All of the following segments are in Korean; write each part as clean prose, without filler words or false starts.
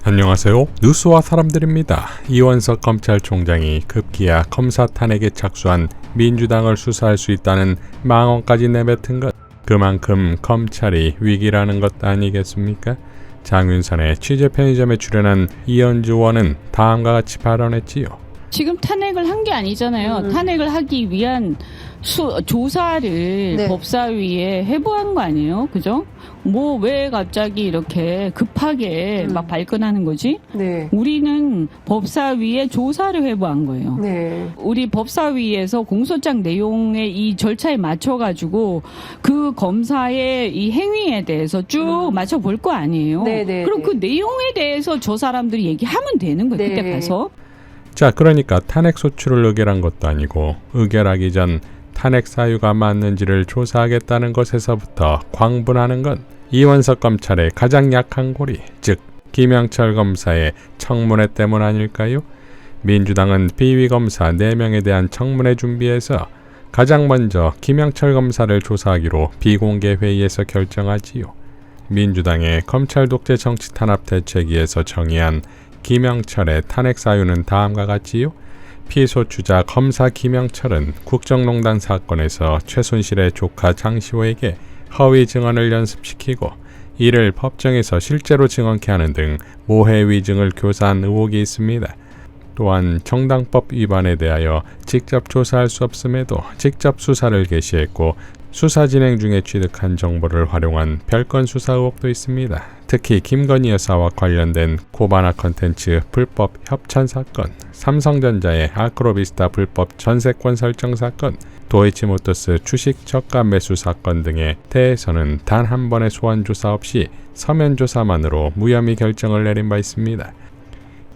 안녕하세요. 뉴스와 사람들입니다. 이원석 검찰총장이 급기야 검사 탄핵에 착수한 민주당을 수사할 수 있다는 망언까지 내뱉은 것, 그만큼 검찰이 위기라는 것 아니겠습니까? 장윤선의 취재 편의점에 출연한 이현주 의원은 다음과 같이 발언했지요. 지금 탄핵을 한 게 아니잖아요. 탄핵을 하기 위한 조사를 네. 법사위에 회부한 거 아니에요? 그죠? 뭐 왜 갑자기 이렇게 급하게 막 발끈하는 거지? 네. 우리는 법사위에 조사를 회부한 거예요. 네. 우리 법사위에서 공소장 내용의 이 절차에 맞춰가지고 그 검사의 이 행위에 대해서 쭉 맞춰볼 거 아니에요. 네네. 그럼 그 내용에 대해서 저 사람들이 얘기하면 되는 거예요. 네. 그때 가서. 자, 그러니까 탄핵 소추를 의결한 것도 아니고 의결하기 전 탄핵 사유가 맞는지를 조사하겠다는 것에서부터 광분하는 건 이원석 검찰의 가장 약한 고리, 즉 김영철 검사의 청문회 때문 아닐까요? 민주당은 비위 검사 4명에 대한 청문회 준비에서 가장 먼저 김영철 검사를 조사하기로 비공개 회의에서 결정하지요. 민주당의 검찰 독재 정치 탄압 대책위에서 정의한 김영철의 탄핵 사유는 다음과 같지요. 피소추자 검사 김영철은 국정농단 사건에서 최순실의 조카 장시호에게 허위 증언을 연습시키고 이를 법정에서 실제로 증언케 하는 등 모해 위증을 교사한 의혹이 있습니다. 또한 정당법 위반에 대하여 직접 조사할 수 없음에도 직접 수사를 개시했고 수사 진행 중에 취득한 정보를 활용한 별건 수사 의혹도 있습니다. 특히 김건희 여사와 관련된 코바나 컨텐츠 불법 협찬 사건, 삼성전자의 아크로비스타 불법 전세권 설정 사건, 도이치모터스 주식 저가 매수 사건 등에 대해서는 단 한 번의 소환 조사 없이 서면 조사만으로 무혐의 결정을 내린 바 있습니다.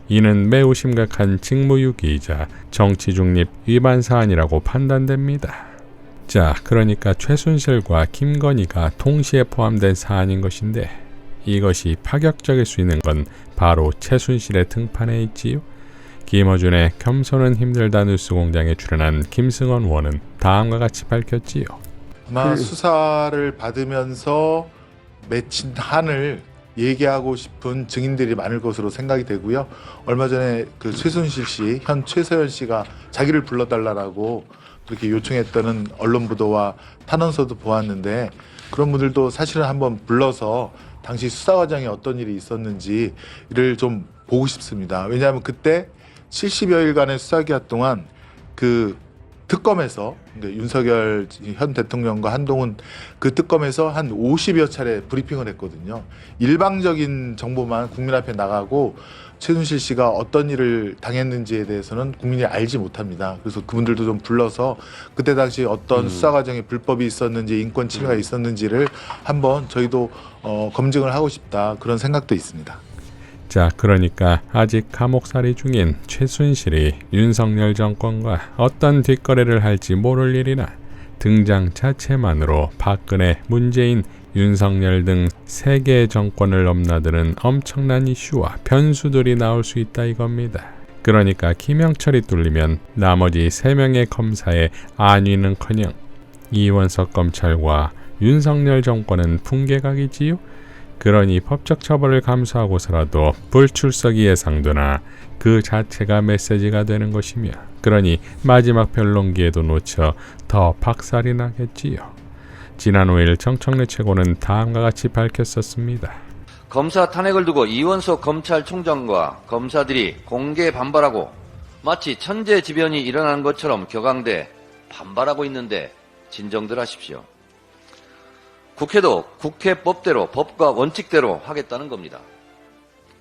이는 매우 심각한 직무유기이자 정치 중립 위반 사안이라고 판단됩니다. 자, 그러니까 최순실과 김건희가 동시에 포함된 사안인 것인데 이것이 파격적일 수 있는 건 바로 최순실의 등판에 있지요. 김어준의 겸손은 힘들다 뉴스공장에 출연한 김승원 의원은 다음과 같이 밝혔지요. 아마 수사를 받으면서 맺힌 한을 얘기하고 싶은 증인들이 많을 것으로 생각이 되고요. 얼마 전에 그 최순실 씨, 현 최서연 씨가 자기를 불러달라고 그렇게 요청했다는 언론 보도와 탄원서도 보았는데 그런 분들도 사실은 한번 불러서 당시 수사 과정에 어떤 일이 있었는지를 좀 보고 싶습니다. 왜냐하면 그때 70여일간의 수사기간 동안 그 특검에서 윤석열 현 대통령과 한동훈 그 특검에서 한 50여 차례 브리핑을 했거든요. 일방적인 정보만 국민 앞에 나가고 최순실 씨가 어떤 일을 당했는지에 대해서는 국민이 알지 못합니다. 그래서 그분들도 좀 불러서 그때 당시 어떤 수사 과정에 불법이 있었는지 인권 침해가 있었는지를 한번 저희도 검증을 하고 싶다 그런 생각도 있습니다. 자, 그러니까 아직 감옥살이 중인 최순실이 윤석열 정권과 어떤 뒷거래를 할지 모를 일이나 등장 자체만으로 박근혜, 문재인, 윤석열 등 3개의 정권을 넘나드는 엄청난 이슈와 변수들이 나올 수 있다 이겁니다. 그러니까 김영철이 뚫리면 나머지 3명의 검사의 안위는커녕 이원석 검찰과 윤석열 정권은 붕괴각이지요. 그러니 법적 처벌을 감수하고서라도 불출석이 예상되나 그 자체가 메시지가 되는 것이며 그러니 마지막 변론기에도 놓쳐 더 박살이 나겠지요. 지난 5일 정청래 최고는 다음과 같이 밝혔었습니다. 검사 탄핵을 두고 이원석 검찰총장과 검사들이 공개 반발하고 마치 천재지변이 일어나는 것처럼 격앙돼 반발하고 있는데 진정들 하십시오. 국회도 국회법대로 법과 원칙대로 하겠다는 겁니다.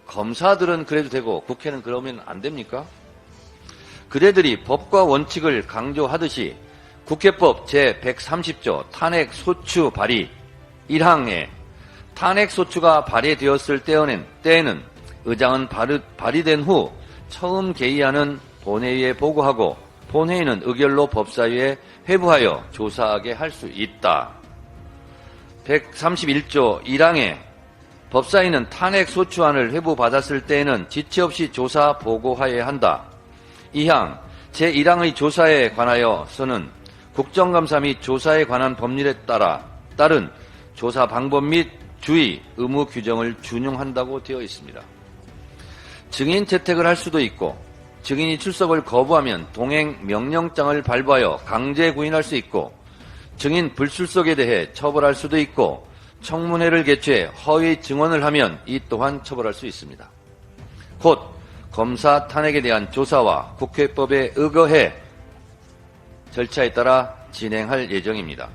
검사들은 그래도 되고 국회는 그러면 안 됩니까? 그대들이 법과 원칙을 강조하듯이 국회법 제130조 탄핵소추 발의 1항에 탄핵소추가 발의되었을 때에는 의장은 발의된 후 처음 개의하는 본회의에 보고하고 본회의는 의결로 법사위에 회부하여 조사하게 할 수 있다. 131조 1항에 법사위는 탄핵소추안을 회부받았을 때에는 지체 없이 조사 보고하여야 한다. 2항 제1항의 조사에 관하여서는 국정감사 및 조사에 관한 법률에 따른 조사 방법 및 주의, 의무 규정을 준용한다고 되어 있습니다. 증인 채택을 할 수도 있고 증인이 출석을 거부하면 동행 명령장을 발부하여 강제 구인할 수 있고 증인 불출석에 대해 처벌할 수도 있고 청문회를 개최해 허위 증언을 하면 이 또한 처벌할 수 있습니다. 곧 검사 탄핵에 대한 조사와 국회법에 의거해 절차에 따라 진행할 예정입니다.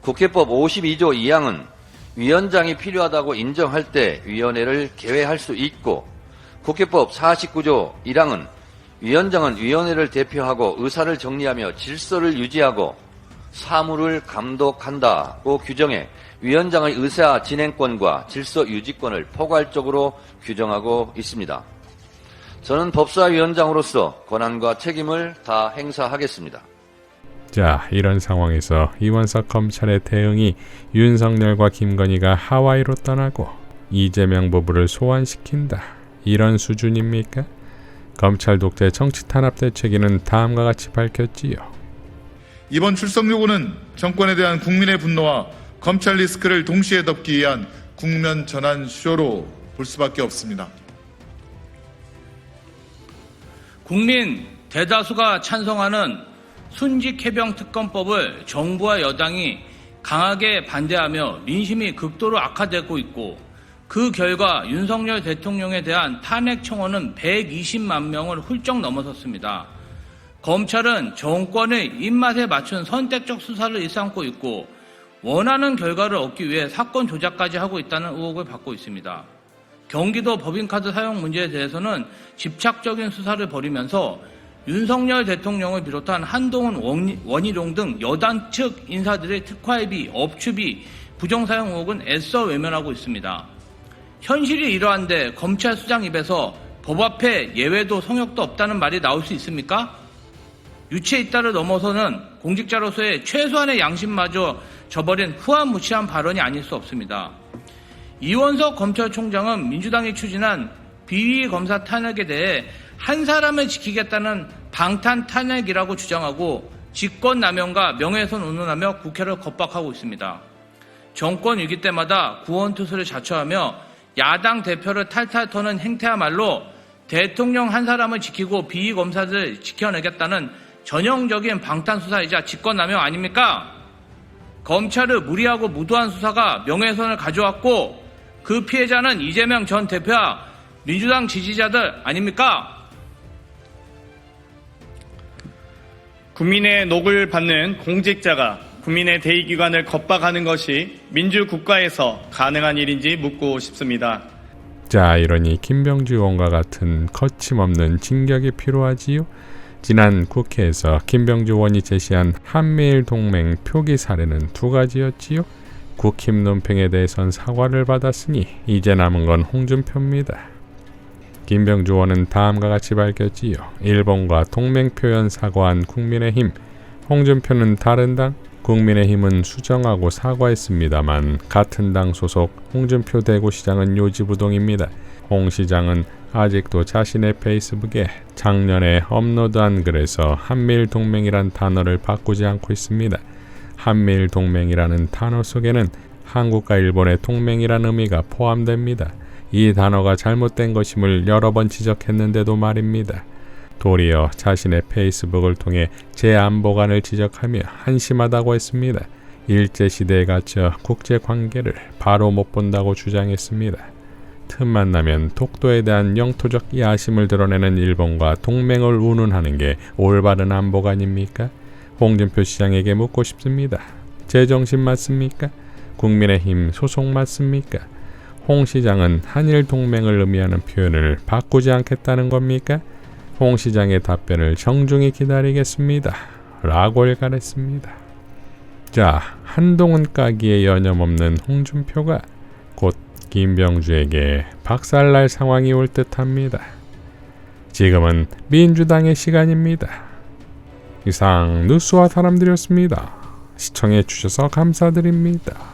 국회법 52조 2항은 위원장이 필요하다고 인정할 때 위원회를 개회할 수 있고 국회법 49조 1항은 위원장은 위원회를 대표하고 의사를 정리하며 질서를 유지하고 사무를 감독한다고 규정해 위원장의 의사 진행권과 질서 유지권을 포괄적으로 규정하고 있습니다. 저는 법사위원장으로서 권한과 책임을 다 행사하겠습니다. 자, 이런 상황에서 이원석 검찰의 대응이 윤석열과 김건희가 하와이로 떠나고 이재명 부부를 소환시킨다, 이런 수준입니까? 검찰 독재 정치 탄압 대책위는 다음과 같이 밝혔지요. 이번 출석 요구는 정권에 대한 국민의 분노와 검찰 리스크를 동시에 덮기 위한 국면 전환 쇼로 볼 수밖에 없습니다. 국민 대다수가 찬성하는 순직 해병 특검법을 정부와 여당이 강하게 반대하며 민심이 극도로 악화되고 있고 그 결과 윤석열 대통령에 대한 탄핵 청원은 120만 명을 훌쩍 넘어섰습니다. 검찰은 정권의 입맛에 맞춘 선택적 수사를 일삼고 있고 원하는 결과를 얻기 위해 사건 조작까지 하고 있다는 의혹을 받고 있습니다. 경기도 법인카드 사용 문제에 대해서는 집착적인 수사를 벌이면서 윤석열 대통령을 비롯한 한동훈, 원희룡 등 여당 측 인사들의 특활비, 업추비, 부정사용 의혹은 애써 외면하고 있습니다. 현실이 이러한데 검찰 수장 입에서 법 앞에 예외도 성역도 없다는 말이 나올 수 있습니까? 유체 이따를 넘어서는 공직자로서의 최소한의 양심마저 저버린 후한무치한 발언이 아닐 수 없습니다. 이원석 검찰총장은 민주당이 추진한 비위 검사 탄핵에 대해 한 사람을 지키겠다는 방탄 탄핵이라고 주장하고 직권남용과 명예훼손 운운하며 국회를 겁박하고 있습니다. 정권 위기 때마다 구원투수를 자처하며 야당 대표를 탈탈 터는 행태야말로 대통령 한 사람을 지키고 비위 검사를 지켜내겠다는 전형적인 방탄수사이자 직권남용 아닙니까? 검찰의 무리하고 무도한 수사가 명예훼손을 가져왔고 그 피해자는 이재명 전 대표와 민주당 지지자들 아닙니까? 국민의 녹을 받는 공직자가 국민의 대의기관을 겁박하는 것이 민주국가에서 가능한 일인지 묻고 싶습니다. 자, 이러니 김병주 의원과 같은 거침없는 진격이 필요하지요. 지난 국회에서 김병주 의원이 제시한 한미일 동맹 표기 사례는 두 가지였지요. 국힘 논평에 대해선 사과를 받았으니 이제 남은 건 홍준표입니다. 김병주 의원은 다음과 같이 밝혔지요. 일본과 동맹 표현 사과한 국민의힘, 홍준표는 다른 당, 국민의힘은 수정하고 사과했습니다만 같은 당 소속 홍준표 대구시장은 요지부동입니다. 홍 시장은 아직도 자신의 페이스북에 작년에 업로드한 글에서 한미일 동맹이란 단어를 바꾸지 않고 있습니다. 한미일 동맹이라는 단어 속에는 한국과 일본의 동맹이라는 의미가 포함됩니다. 이 단어가 잘못된 것임을 여러 번 지적했는데도 말입니다. 도리어 자신의 페이스북을 통해 제 안보관을 지적하며 한심하다고 했습니다. 일제시대에 갇혀 국제관계를 바로 못 본다고 주장했습니다. 틈만 나면 독도에 대한 영토적 야심을 드러내는 일본과 동맹을 운운하는 게 올바른 안보관입니까? 홍준표 시장에게 묻고 싶습니다. 제정신 맞습니까? 국민의힘 소속 맞습니까? 홍 시장은 한일 동맹을 의미하는 표현을 바꾸지 않겠다는 겁니까? 홍 시장의 답변을 정중히 기다리겠습니다. 라고 일갈했습니다. 자, 한동훈 까기에 여념없는 홍준표가 곧 김병주에게 박살날 상황이 올 듯합니다. 지금은 민주당의 시간입니다. 이상 뉴스와 사람들이었습니다. 시청해 주셔서 감사드립니다.